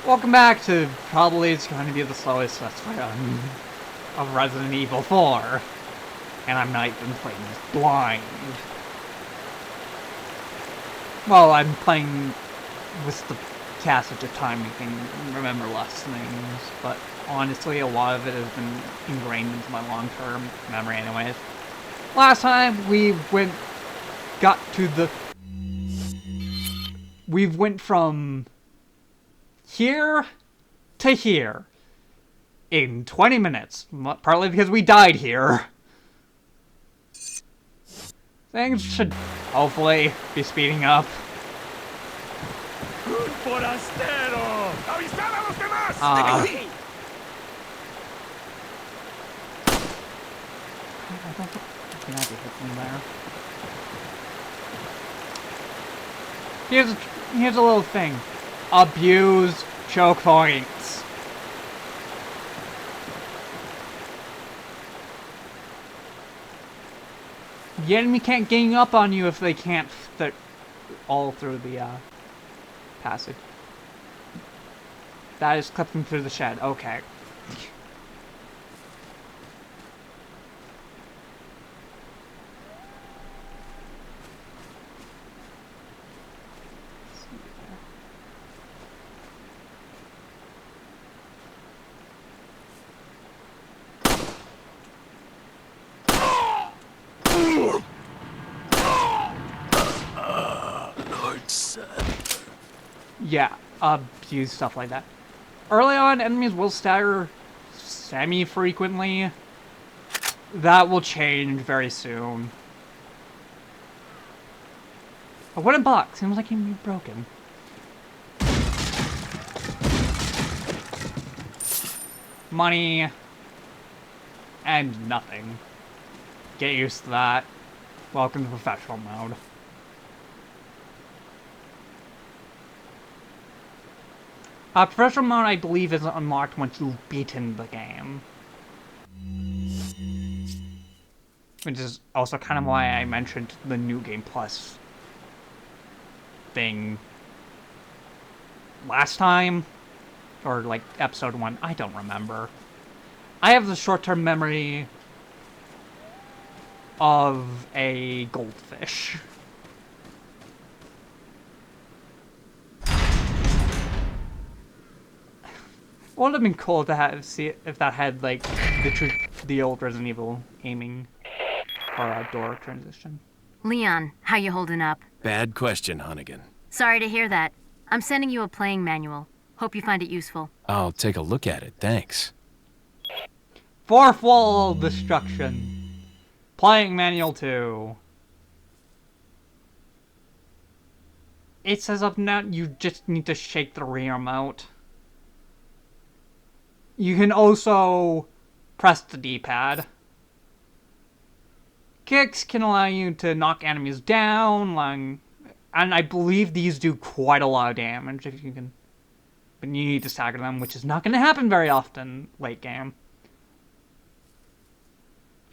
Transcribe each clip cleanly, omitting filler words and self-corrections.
Welcome back to probably it's going to be the slowest run of Resident Evil 4. And I'm not even playing this blind. Well, I'm playing with the passage of time, you can remember less things, but honestly, a lot of it has been ingrained into my long-term memory anyways. Last time, we went from here to here in 20 minutes, partly because we died here. Things should hopefully be speeding up. ¡Un forastero! ¡Avisad a los demás! I don't think I can actually hit me there. Here's a little thing. Abuse choke points. The enemy can't gang up on you if they can't fit all through the passage. That is clipping through the shed. Okay. Yeah, abuse stuff like that. Early on, enemies will stagger semi-frequently. That will change very soon. A wooden box seems like it can be broken. Money. And nothing. Get used to that. Welcome to professional mode. Professional mode, I believe, is unlocked once you've beaten the game. Which is also kind of why I mentioned the New Game Plus thing last time. Or, like, episode 1. I don't remember. I have the short-term memory of a goldfish. It would have been cool to if that had like the old Resident Evil aiming or door transition. Leon, how you holding up? Bad question, Hunnigan. Sorry to hear that. I'm sending you a playing manual. Hope you find it useful. I'll take a look at it, thanks. Fourth wall destruction. Playing manual 2. It says up now you just need to shake the rear remote. You can also press the D-pad. Kicks can allow you to knock enemies down, and I believe these do quite a lot of damage if you can. But you need to stagger them, which is not going to happen very often late game.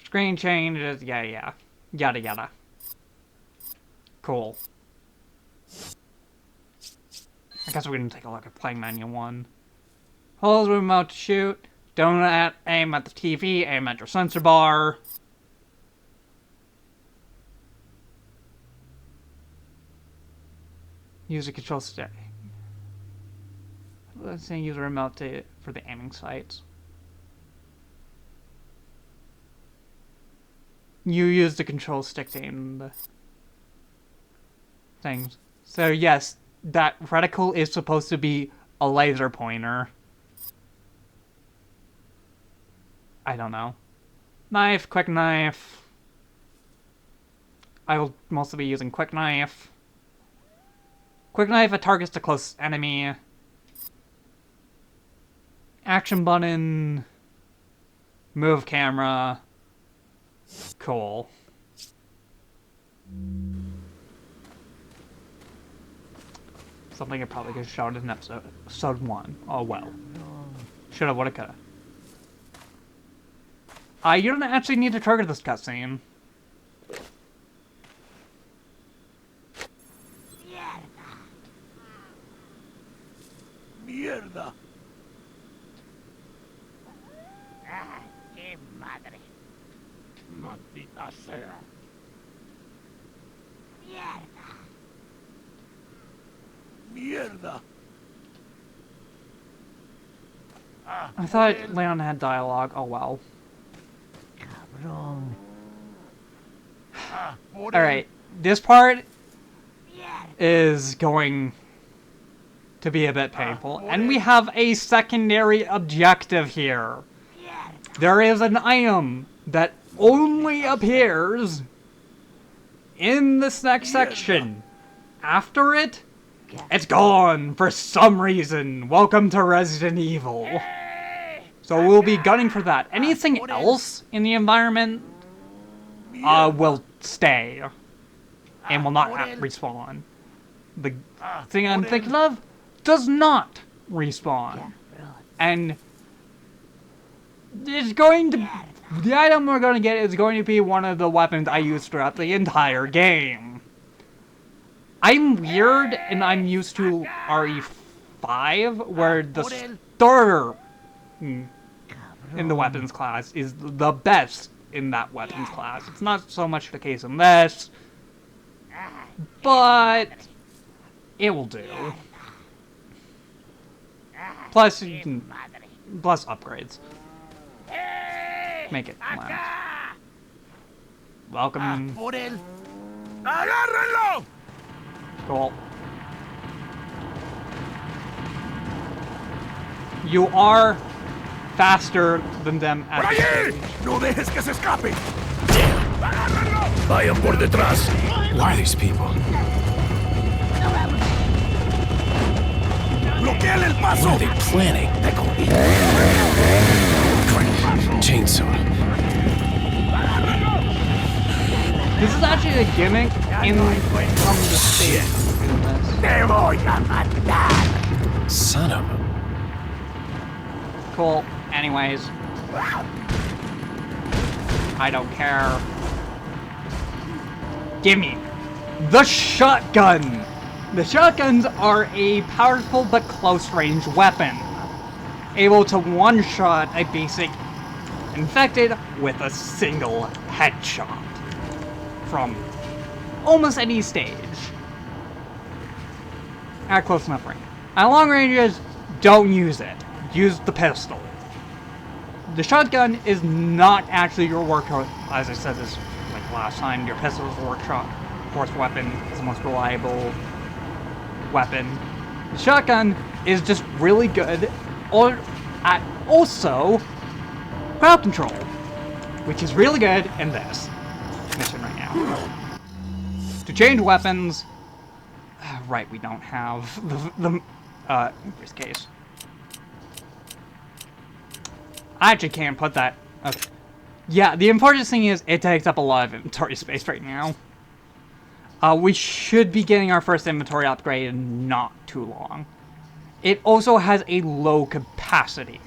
Screen changes, yada yada. Cool. I guess we're going to take a look at playing manual 1. Hold the remote to shoot. Don't aim at the TV, aim at your sensor bar. Use the control stick. Let's say use a remote for the aiming sights. You use the control stick to aim the things. So yes, that reticle is supposed to be a laser pointer. I don't know. Knife, quick knife. I will mostly be using quick knife. Quick knife targets the closest enemy. Action button. Move camera. Cool. Something I probably could have shown in episode 1. Oh well. Shoulda, woulda, coulda. You don't actually need to trigger this cutscene. Mierda. Ah, qué madre. Maldita sea. Mierda. Mierda. Ah, I thought joder. Leon had dialogue. Oh well. Cabrón. Ah, por Alright, this part Mierda. is going to be a bit painful. And we have a secondary objective here. Mierda. There is an item that only appears in this next section. After it, it's gone for some reason. Welcome to Resident Evil. So we'll be gunning for that. Anything else in the environment will stay and will not respawn. The thing I'm thinking of does not respawn. And it's going to... The item we're going to get is going to be one of the weapons I use throughout the entire game. I'm weird and I'm used to RE5 where the starter in the weapons class is the best in that weapons class. It's not so much the case in this, but it will do. Plus, you can, plus upgrades. Make it last. Welcome. Por él. ¡Agárrenlo! Cool. You are faster than them ¡Por at allí! this stage. ¡No dejes que se escape! Damn! ¡Agárrenlo! Vayan por detrás. Who are these people? ¡Bloqueale el What paso! are they planning? Crap. Chainsaw. This is actually a gimmick in from the state. ¡Te voy a matar! Son of a... Cool. Anyways. I don't care. Gimme. The shotgun! The shotguns are a powerful but close-range weapon. Able to one-shot a basic infected with a single headshot. From almost any stage. At close enough range. At long ranges, don't use it. Use the pistol. The shotgun is not actually your workhorse. As I said this like last time, your pistol is your workhorse weapon. It's the most reliable weapon. The shotgun is just really good at also crowd control, which is really good in this mission right now. To change weapons, right, we don't have the in this case. I actually can't put that. Okay. Yeah, the important thing is it takes up a lot of inventory space right now. We should be getting our first inventory upgrade in not too long. It also has a low capacity.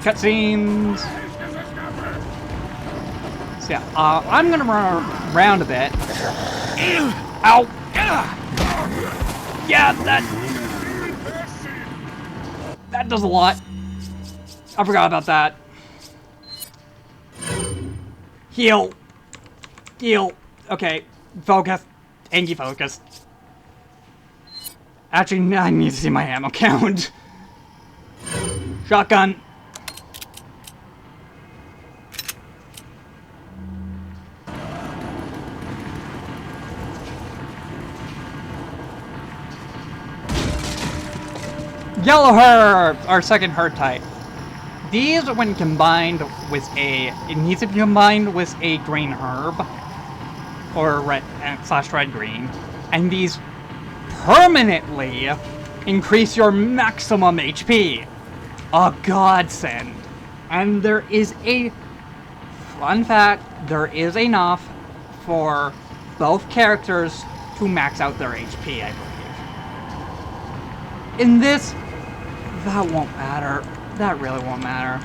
Cutscenes. So yeah, I'm gonna run around a bit. Ow! Yeah, that does a lot. I forgot about that. Heal. Heal. Okay, focus. Angie, focus. Actually, I need to see my ammo count. Shotgun. Yellow herb, our second herb type. These, when combined with it needs to be combined with a green herb, or red / red green, and these permanently increase your maximum HP. A godsend. And there is a fun fact: there is enough for both characters to max out their HP, I believe. In this, that won't matter. That really won't matter.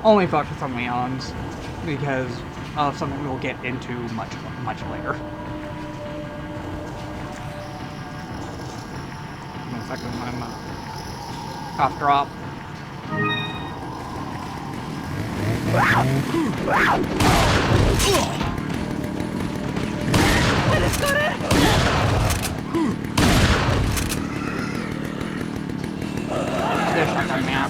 only focus on Leon's because of something we'll get into much later. Give me a second, I'm cough drop. There's shotgun man.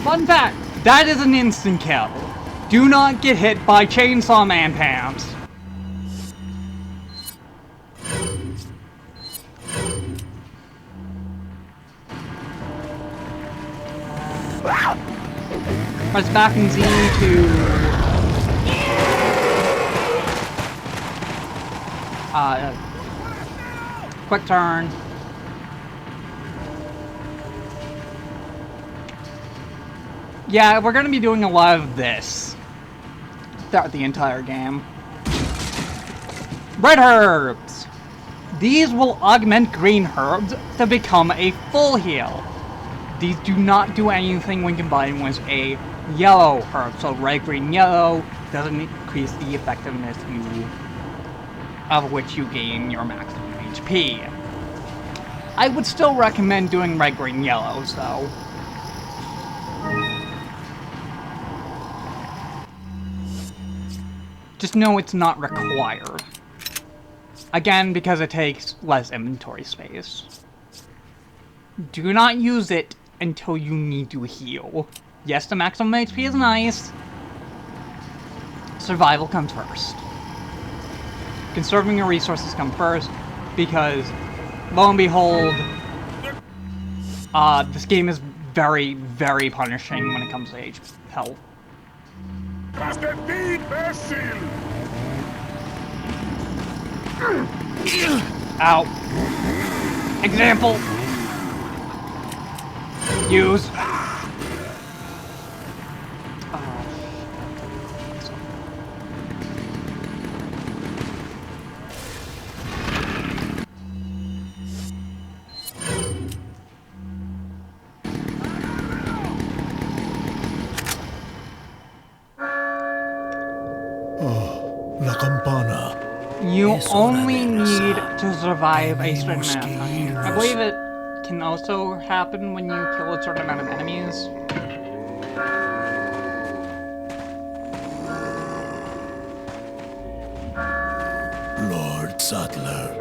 Fun fact, that is an instant kill. Do not get hit by Chainsaw Man Pams. Press back and Z to quick turn. Yeah, we're gonna be doing a lot of this throughout the entire game. Red herbs! These will augment green herbs to become a full heal. These do not do anything when combined with a yellow herb, so red, green, yellow doesn't increase the effectiveness of which you gain your maximum HP. I would still recommend doing red, green, yellows though. Just know it's not required. Again, because it takes less inventory space. Do not use it until you need to heal. Yes, the maximum HP is nice. Survival comes first. Conserving your resources come first, because, lo and behold, this game is very, very punishing when it comes to health. Ow. Example. Use. La campana. You only need to survive a certain amount of time. I believe it can also happen when you kill a certain amount of enemies. Lord Sattler.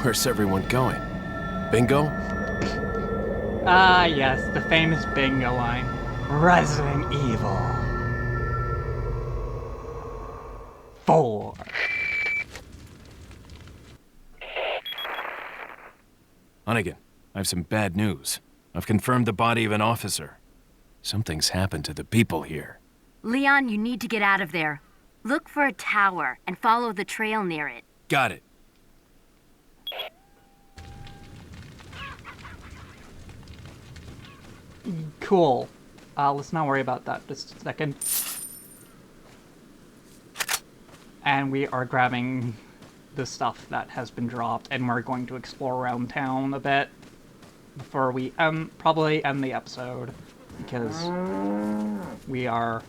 Where's everyone going? Bingo? Ah, yes, the famous bingo line. Resident Evil 4. Hunnigan, I have some bad news. I've confirmed the body of an officer. Something's happened to the people here. Leon, you need to get out of there. Look for a tower and follow the trail near it. Got it. Cool. Let's not worry about that just a second. And we are grabbing the stuff that has been dropped, and we're going to explore around town a bit before we probably end the episode, because we are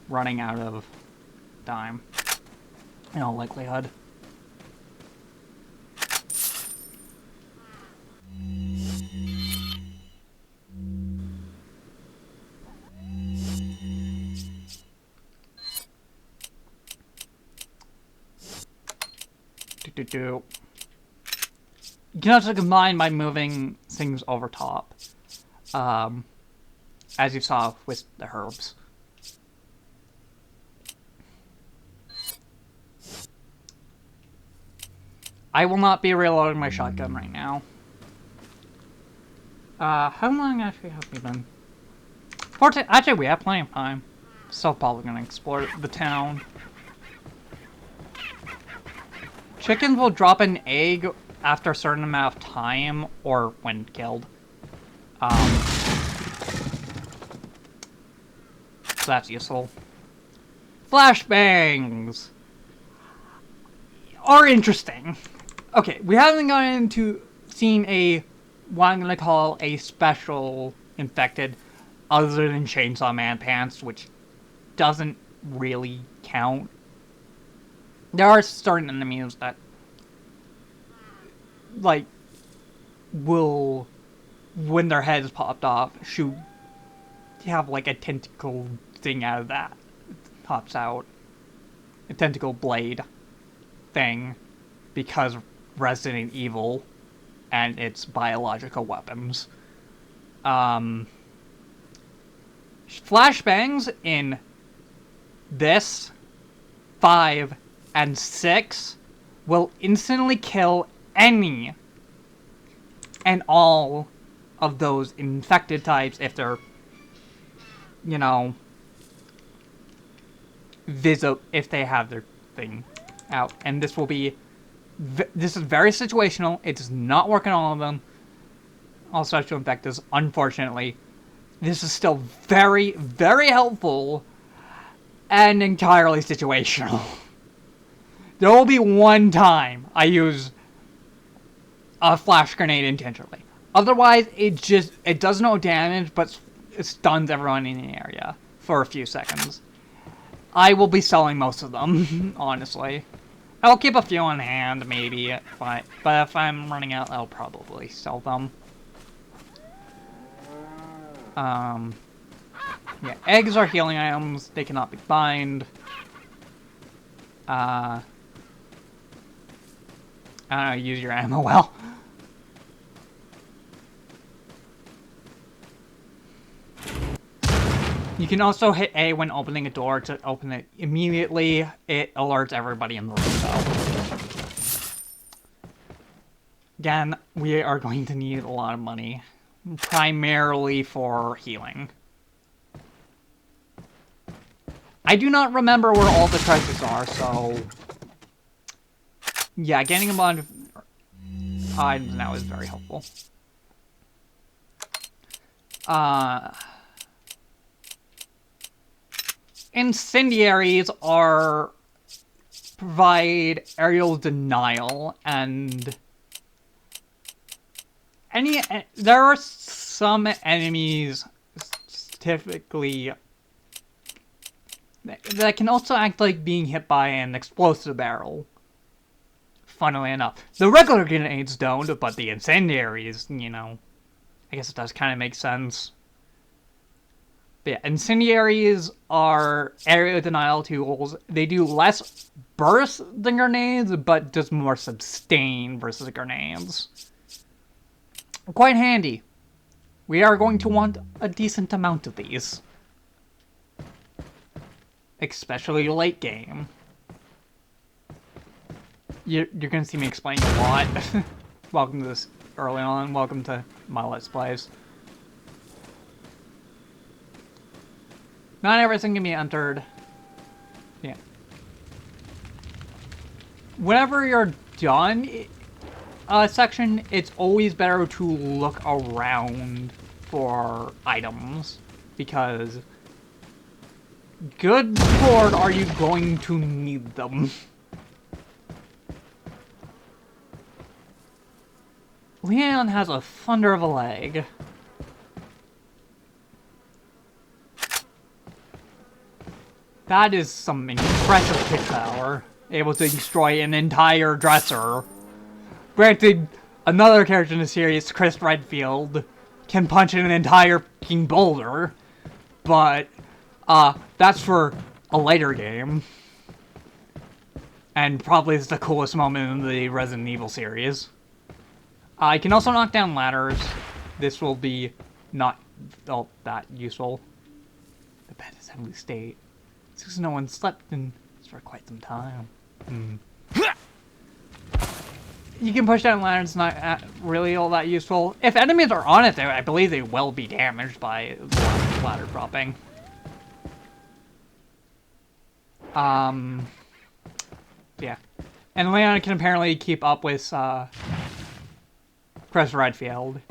running out of time, in all likelihood. You can also combine by moving things over top, as you saw with the herbs. I will not be reloading my shotgun right now. How long actually have we been? Actually, we have plenty of time. Still probably gonna explore the town. Chickens will drop an egg after a certain amount of time, or when killed. So that's useful. Flashbangs are interesting. Okay, we haven't gotten into seeing what I'm gonna call a special infected other than Chainsaw Man Pants, which doesn't really count. There are certain enemies that, like, will, when their head is popped off, have like a tentacle thing out of that. Pops out. A tentacle blade thing. Because Resident Evil and its biological weapons. Flashbangs in this, 5, and 6 will instantly kill any and all of those infected types if they're, you know, if they have their thing out. And this will be, this is very situational. It does not work on all of them. All special infectors, unfortunately. This is still very, very helpful and entirely situational. There will be one time I use a flash grenade intentionally. Otherwise, it does no damage, but it stuns everyone in the area for a few seconds. I will be selling most of them, honestly. I'll keep a few on hand, maybe, but if I'm running out, I'll probably sell them. Yeah, eggs are healing items. They cannot be bind. I don't know, use your ammo well. You can also hit A when opening a door to open it immediately. It alerts everybody in the room, though. Again, we are going to need a lot of money. Primarily for healing. I do not remember where all the treasures are, so... yeah, getting a bunch of items now is very helpful. Incendiaries provide aerial denial, and there are some enemies typically that can also act like being hit by an explosive barrel. Funnily enough. The regular grenades don't, but the incendiaries, you know, I guess it does kind of make sense. But yeah, incendiaries are area denial tools. They do less burst than grenades, but just more sustain versus grenades. Quite handy. We are going to want a decent amount of these. Especially late game. You're gonna see me explain a lot. Welcome to this early on. Welcome to my Let's Plays. Not everything can be entered. Yeah. Whenever you're done a section, it's always better to look around for items, because good lord, are you going to need them. Leon has a thunder of a leg. That is some impressive kick power. Able to destroy an entire dresser. Granted, another character in the series, Chris Redfield, can punch in an entire fucking boulder. But, that's for a later game. And probably is the coolest moment in the Resident Evil series. I can also knock down ladders. This will be not all that useful. The bed assembly state. Since no one slept in for quite some time. You can push down ladders, not really all that useful. If enemies are on it, though, I believe they will be damaged by ladder dropping. Yeah. And Leon can apparently keep up with, Chris Redfield.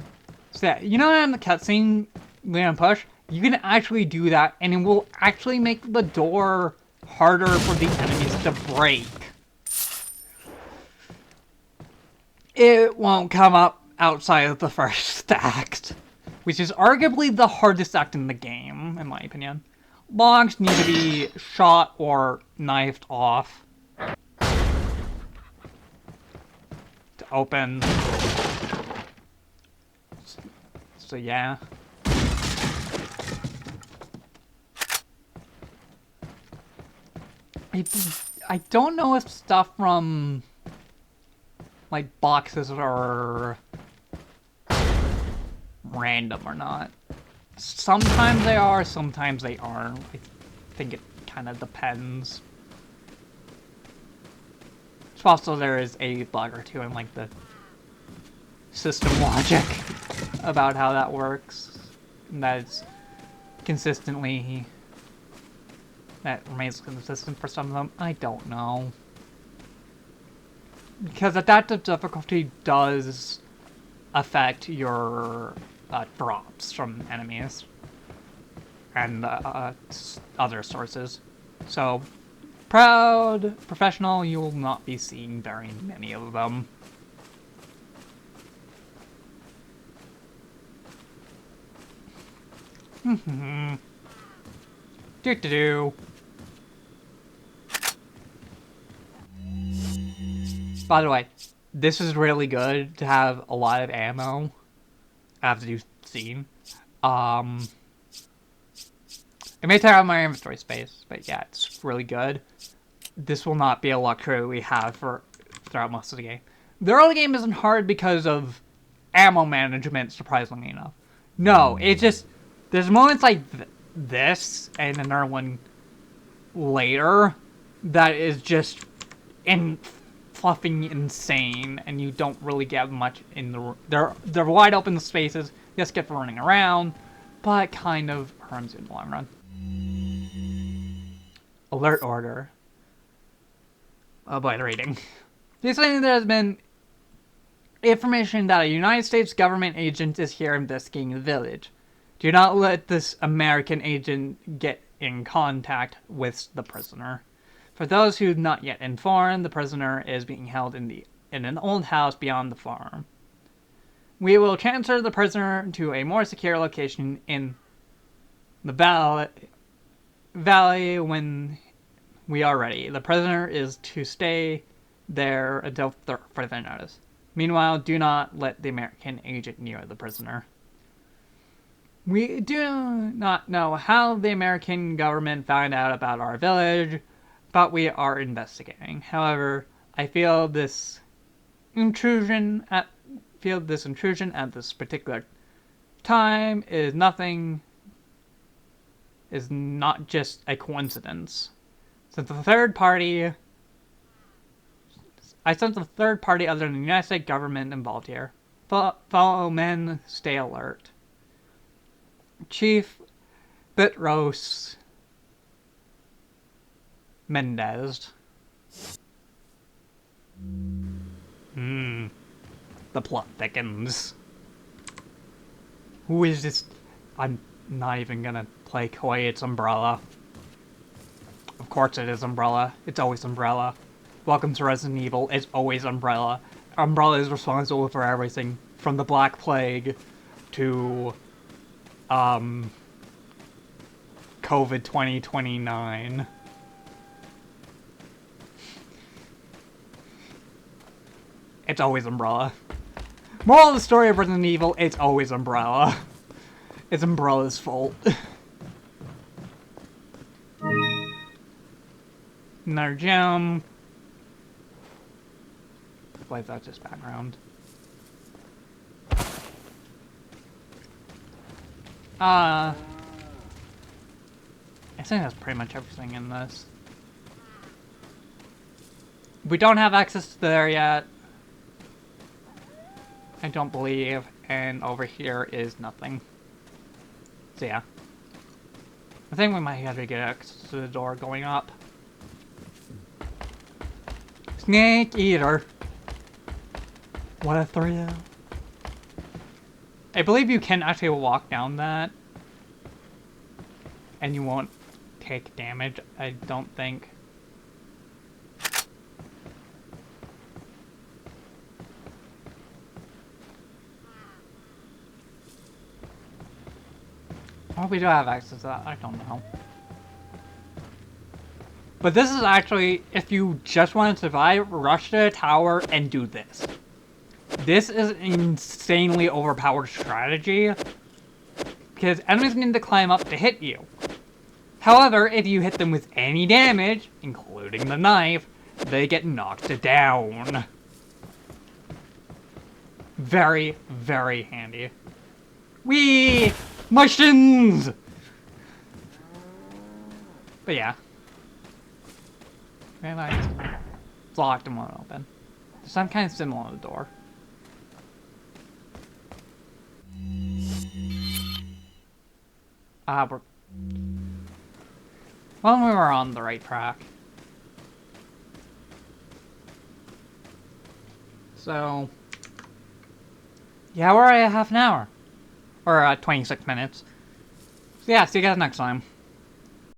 So yeah, you know in the cutscene, Leon push? You can actually do that, and it will actually make the door harder for the enemies to break. It won't come up outside of the first act, which is arguably the hardest act in the game, in my opinion. Logs need to be shot or knifed off to open. So yeah. I don't know if stuff from like boxes are random or not. Sometimes they are, sometimes they aren't. I think it kind of depends. Also, there is a bug or two in like the system logic about how that works. And that it's consistently... that remains consistent for some of them. I don't know. Because adaptive difficulty does affect your drops from enemies and other sources. So, proud professional, you will not be seeing very many of them. Do-do-do. By the way, this is really good to have a lot of ammo after you've seen. It may take out my inventory space, but yeah, it's really good. This will not be a luxury we have for throughout most of the game. The early game isn't hard because of ammo management, surprisingly enough. No, it's just, there's moments like this, and another one later, that is just fluffing insane, and you don't really get much in the... They're wide open spaces, just get for running around, but kind of harms you in the long run. Alert order. Obliterating. Recently there has been information that a United States government agent is here investigating the village. Do not let this American agent get in contact with the prisoner. For those who not yet informed, the prisoner is being held in an old house beyond the farm. We will transfer the prisoner to a more secure location in the valley when we are ready. The prisoner is to stay there until further notice. Meanwhile, do not let the American agent near the prisoner. We do not know how the American government found out about our village, but we are investigating. However, I feel this intrusion at this particular time is not just a coincidence. Since the third party other than the United States government involved here. Follow men, stay alert. Chief Bitros Mendez. The plot thickens. Who is this? I'm not even gonna play coy, it's Umbrella. Of course it is Umbrella. It's always Umbrella. Welcome to Resident Evil. It's always Umbrella. Umbrella is responsible for everything from the Black Plague to COVID 2029. It's always Umbrella. Moral of the story of Resident Evil, it's always Umbrella. It's Umbrella's fault. Another gem. I believe that's just background. I think that's pretty much everything in this. We don't have access to there yet. I don't believe, and over here is nothing. So yeah. I think we might have to get access to the door going up. Snake Eater. What a thrill. I believe you can actually walk down that. and you won't take damage, I don't think. Oh, we do have access to that. I don't know. But this is actually, if you just want to survive, rush to the tower and do this. This is an insanely overpowered strategy, because enemies need to climb up to hit you. However, if you hit them with any damage, including the knife, they get knocked down. Very, very handy. Whee! My shins! But yeah. Very nice. It's locked and won't open. There's some kind of symbol on the door. We're... Well, we were on the right track. So... yeah, we're at half an hour. Or 26 minutes. So yeah, see you guys next time.